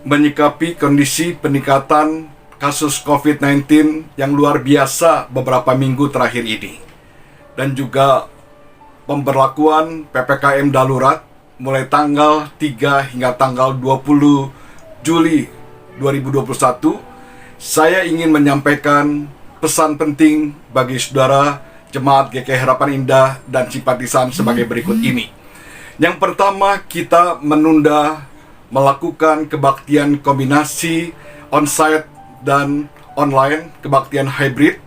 menyikapi kondisi peningkatan kasus COVID-19 yang luar biasa beberapa minggu terakhir ini, dan juga pemberlakuan PPKM darurat mulai tanggal 3 hingga tanggal 20 Juli 2021, saya ingin menyampaikan pesan penting bagi saudara Jemaat GKI Harapan Indah dan simpatisan sebagai berikut ini. Yang pertama, kita menunda melakukan kebaktian kombinasi onsite dan online, kebaktian hybrid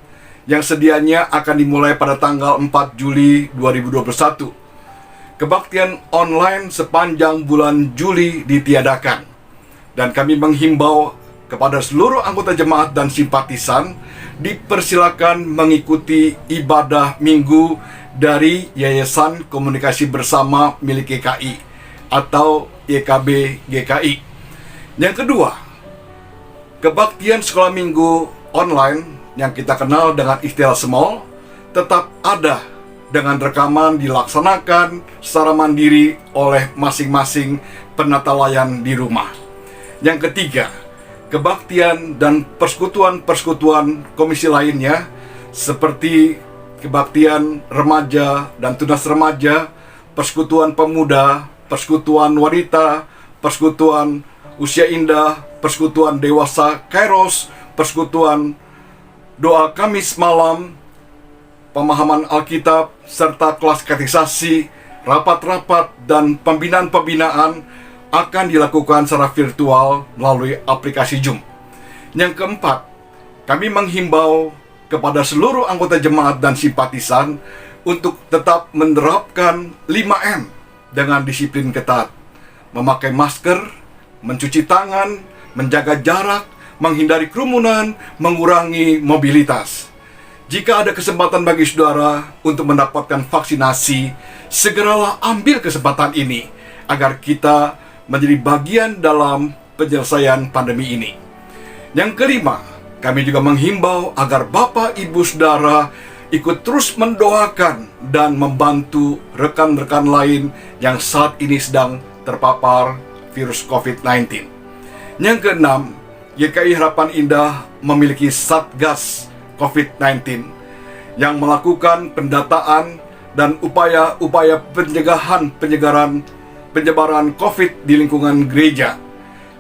yang sedianya akan dimulai pada tanggal 4 Juli 2021. Kebaktian online sepanjang bulan Juli ditiadakan, dan kami menghimbau kepada seluruh anggota jemaat dan simpatisan dipersilakan mengikuti ibadah minggu dari Yayasan Komunikasi Bersama milik GKI atau YKB GKI. Yang kedua, kebaktian sekolah minggu online yang kita kenal dengan istilah small tetap ada dengan rekaman dilaksanakan secara mandiri oleh masing-masing penata layan di rumah. Yang ketiga, kebaktian dan persekutuan-persekutuan komisi lainnya seperti kebaktian remaja dan tunas remaja, persekutuan pemuda, persekutuan wanita, persekutuan usia indah, persekutuan dewasa Kairos, persekutuan doa Kamis malam, pemahaman Alkitab, serta kelas katekisasi, rapat-rapat, dan pembinaan-pembinaan akan dilakukan secara virtual melalui aplikasi Zoom. Yang keempat, kami menghimbau kepada seluruh anggota jemaat dan simpatisan untuk tetap menerapkan 5M dengan disiplin ketat, memakai masker, mencuci tangan, menjaga jarak, menghindari kerumunan, mengurangi mobilitas. Jika ada kesempatan bagi saudara untuk mendapatkan vaksinasi, segeralah ambil kesempatan ini agar kita menjadi bagian dalam penyelesaian pandemi ini. Yang kelima, kami juga menghimbau agar Bapak, Ibu, Saudara ikut terus mendoakan dan membantu rekan-rekan lain yang saat ini sedang terpapar virus COVID-19. Yang keenam, GKI Harapan Indah memiliki Satgas COVID-19 yang melakukan pendataan dan upaya-upaya penyebaran COVID di lingkungan gereja.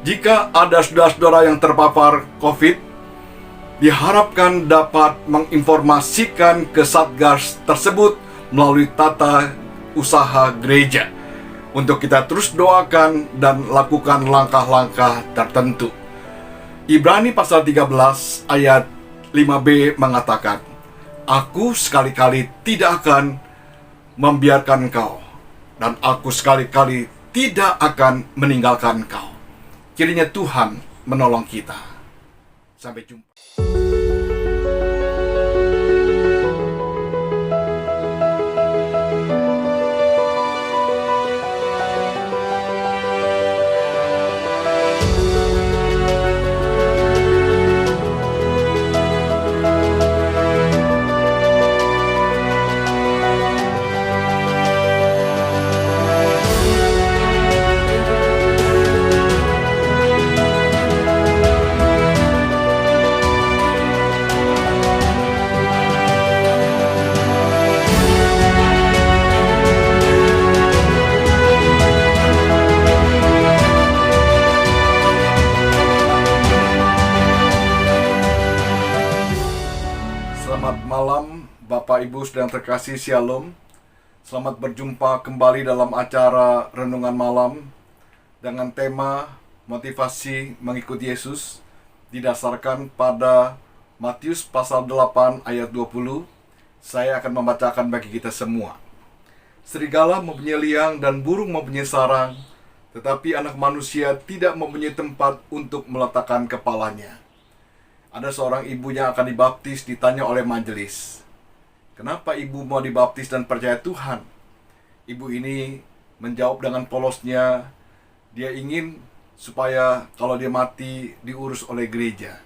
Jika ada saudara-saudara yang terpapar COVID, diharapkan dapat menginformasikan ke Satgas tersebut melalui tata usaha gereja untuk kita terus doakan dan lakukan langkah-langkah tertentu. Ibrani pasal 13 ayat 5b mengatakan, "Aku sekali-kali tidak akan membiarkan engkau, dan aku sekali-kali tidak akan meninggalkan engkau." Kiranya Tuhan menolong kita. Sampai jumpa. Selamat malam Bapak Ibu sedang terkasih, Shalom. Selamat berjumpa kembali dalam acara Renungan Malam dengan tema motivasi mengikuti Yesus, didasarkan pada Matius pasal 8 ayat 20. Saya akan membacakan bagi kita semua. "Serigala mempunyai liang dan burung mempunyai sarang, tetapi anak manusia tidak mempunyai tempat untuk meletakkan kepalanya." Ada seorang ibu yang akan dibaptis, ditanya oleh majelis, "Kenapa ibu mau dibaptis dan percaya Tuhan?" Ibu ini menjawab dengan polosnya, dia ingin supaya kalau dia mati diurus oleh gereja.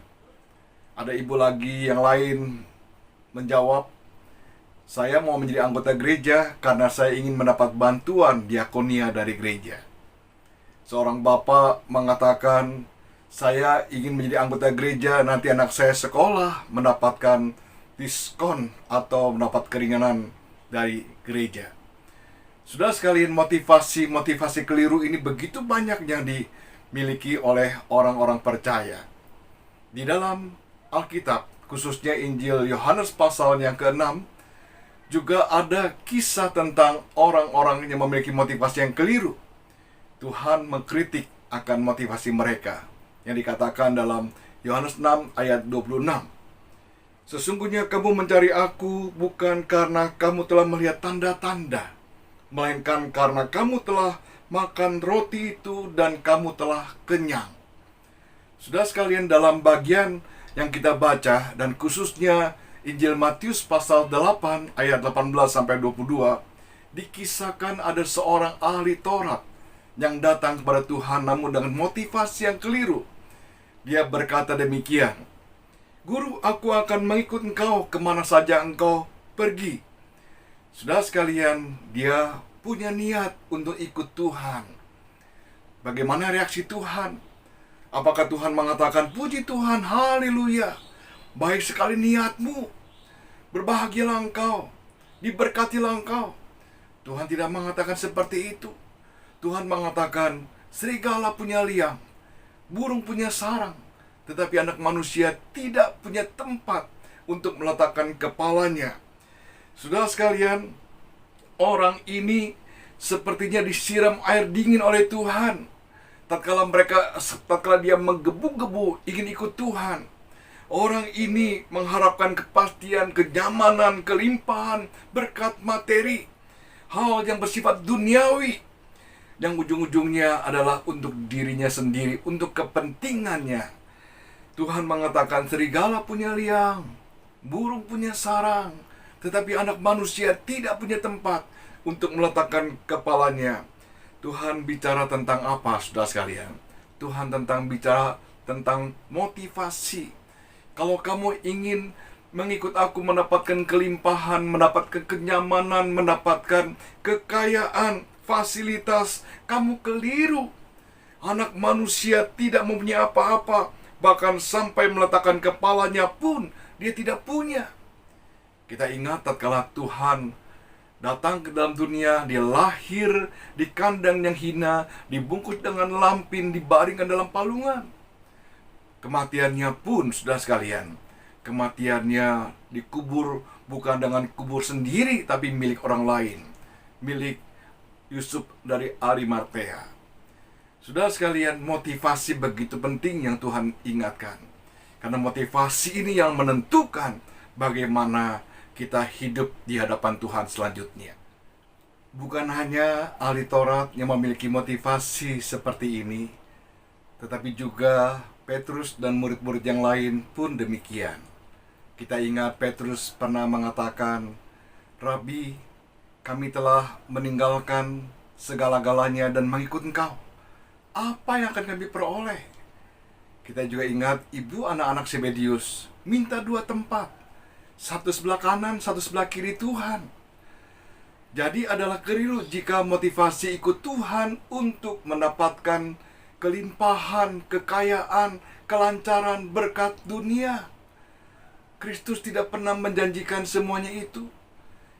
Ada ibu lagi yang lain menjawab, "Saya mau menjadi anggota gereja karena saya ingin mendapat bantuan diakonia dari gereja." Seorang bapak mengatakan, Saya ingin menjadi anggota gereja, nanti anak saya sekolah mendapatkan diskon atau mendapat keringanan dari gereja. Sudah sekalian, motivasi keliru ini begitu banyak yang dimiliki oleh orang-orang percaya. Di dalam Alkitab, khususnya Injil Yohanes pasal yang ke-6, juga ada kisah tentang orang-orang yang memiliki motivasi yang keliru. Tuhan mengkritik akan motivasi mereka, yang dikatakan dalam Yohanes 6 ayat 26. Sesungguhnya kamu mencari aku bukan karena kamu telah melihat tanda-tanda, melainkan karena kamu telah makan roti itu dan kamu telah kenyang. Sudah sekalian, dalam bagian yang kita baca, dan khususnya Injil Matius pasal 8 ayat 18-22, dikisahkan ada seorang ahli Taurat yang datang kepada Tuhan namun dengan motivasi yang keliru. Dia berkata demikian, "Guru, aku akan mengikut engkau kemana saja engkau pergi." Sudah sekalian, dia punya niat untuk ikut Tuhan. Bagaimana reaksi Tuhan? Apakah Tuhan mengatakan, "Puji Tuhan, haleluya, baik sekali niatmu, berbahagialah engkau, diberkatilah engkau"? Tuhan tidak mengatakan seperti itu. Tuhan mengatakan, serigala punya liang, burung punya sarang, tetapi anak manusia tidak punya tempat untuk meletakkan kepalanya. Sudah sekalian, orang ini sepertinya disiram air dingin oleh Tuhan. Tatkala dia menggebu-gebu ingin ikut Tuhan, orang ini mengharapkan kepastian, kenyamanan, kelimpahan, berkat materi, hal yang bersifat duniawi, yang ujung-ujungnya adalah untuk dirinya sendiri, untuk kepentingannya. Tuhan mengatakan serigala punya liang, burung punya sarang, tetapi anak manusia tidak punya tempat untuk meletakkan kepalanya. Tuhan bicara tentang apa, saudara sekalian? Tuhan bicara tentang motivasi. Kalau kamu ingin mengikut aku, mendapatkan kelimpahan, mendapatkan kenyamanan, mendapatkan kekayaan, fasilitas, kamu keliru. Anak manusia tidak mempunyai apa-apa, bahkan sampai meletakkan kepalanya pun dia tidak punya. Kita ingat tatkala Tuhan datang ke dalam dunia, dia lahir di kandang yang hina, dibungkus dengan lampin, dibaringkan dalam palungan. Kematiannya pun, saudara sekalian, kematiannya dikubur bukan dengan kubur sendiri, tapi milik orang lain, milik Yusuf dari Arimatea. Saudara sekalian, motivasi begitu penting yang Tuhan ingatkan, karena motivasi ini yang menentukan bagaimana kita hidup di hadapan Tuhan selanjutnya. Bukan hanya ahli Taurat yang memiliki motivasi seperti ini, tetapi juga Petrus dan murid-murid yang lain pun demikian. Kita ingat Petrus pernah mengatakan, "Rabi, kami telah meninggalkan segala-galanya dan mengikut engkau. Apa yang akan kami peroleh?" Kita juga ingat ibu anak-anak Zebedius minta 2 tempat, satu sebelah kanan, satu sebelah kiri Tuhan. Jadi adalah keliru jika motivasi ikut Tuhan untuk mendapatkan kelimpahan, kekayaan, kelancaran, berkat dunia. Kristus tidak pernah menjanjikan semuanya itu.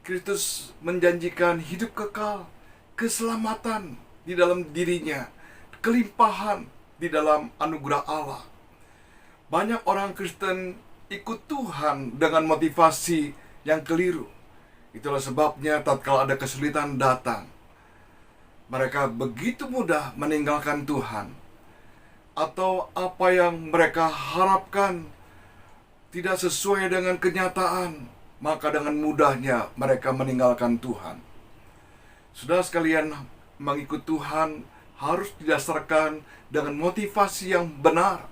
Kristus menjanjikan hidup kekal, keselamatan di dalam dirinya, kelimpahan di dalam anugerah Allah. Banyak orang Kristen ikut Tuhan dengan motivasi yang keliru. Itulah sebabnya tatkala ada kesulitan datang, mereka begitu mudah meninggalkan Tuhan, atau apa yang mereka harapkan tidak sesuai dengan kenyataan, maka dengan mudahnya mereka meninggalkan Tuhan. Saudara sekalian, mengikut Tuhan harus didasarkan dengan motivasi yang benar.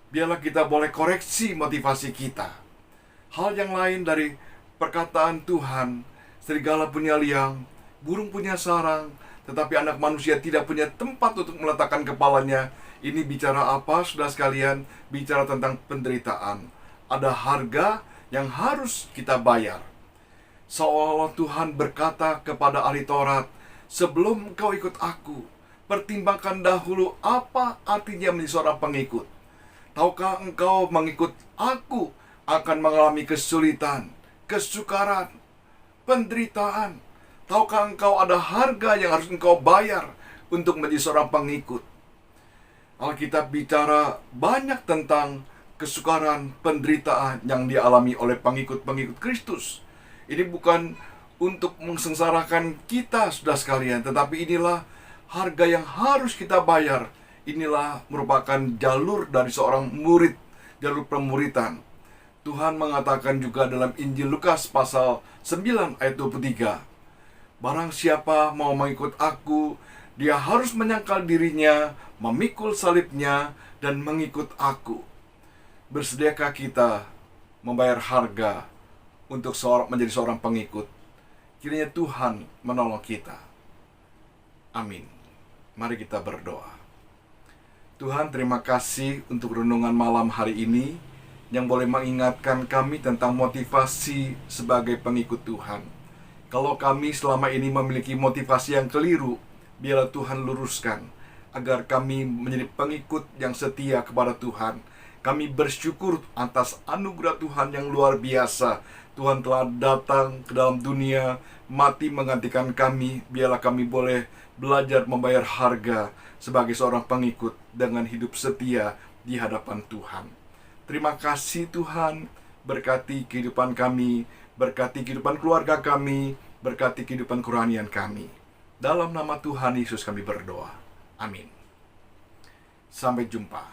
Biarlah kita boleh koreksi motivasi kita. Hal yang lain dari perkataan Tuhan, serigala punya liang, burung punya sarang, tetapi anak manusia tidak punya tempat untuk meletakkan kepalanya. Ini bicara apa, saudara sekalian? Bicara tentang penderitaan. Ada harga yang harus kita bayar. Seolah Tuhan berkata kepada ahli Taurat, "Sebelum kau ikut aku, Pertimbangkan dahulu apa artinya menjadi seorang pengikut. Tahukah engkau mengikut aku akan mengalami kesulitan, kesukaran, penderitaan? Tahukah engkau ada harga yang harus engkau bayar untuk menjadi seorang pengikut? Alkitab bicara banyak tentang kesukaran, penderitaan yang dialami oleh pengikut-pengikut Kristus. Ini bukan untuk mengsengsarakan kita, saudara sekalian, tetapi inilah harga yang harus kita bayar. Inilah merupakan jalur dari seorang murid, jalur pemuritan. Tuhan mengatakan juga dalam Injil Lukas pasal 9 ayat 23, barang siapa mau mengikut aku, dia harus menyangkal dirinya, memikul salibnya, dan mengikut aku. Bersediakah kita membayar harga untuk menjadi seorang pengikut? Kiranya Tuhan menolong kita. Amin. Mari kita berdoa. Tuhan, terima kasih untuk renungan malam hari ini yang boleh mengingatkan kami tentang motivasi sebagai pengikut Tuhan. Kalau kami selama ini memiliki motivasi yang keliru, biarlah Tuhan luruskan agar kami menjadi pengikut yang setia kepada Tuhan. Kami bersyukur atas anugerah Tuhan yang luar biasa. Tuhan telah datang ke dalam dunia, mati menggantikan kami. Biarlah kami boleh belajar membayar harga sebagai seorang pengikut dengan hidup setia di hadapan Tuhan. Terima kasih Tuhan, berkati kehidupan kami, berkati kehidupan keluarga kami, berkati kehidupan kerohanian kami. Dalam nama Tuhan Yesus kami berdoa. Amin. Sampai jumpa.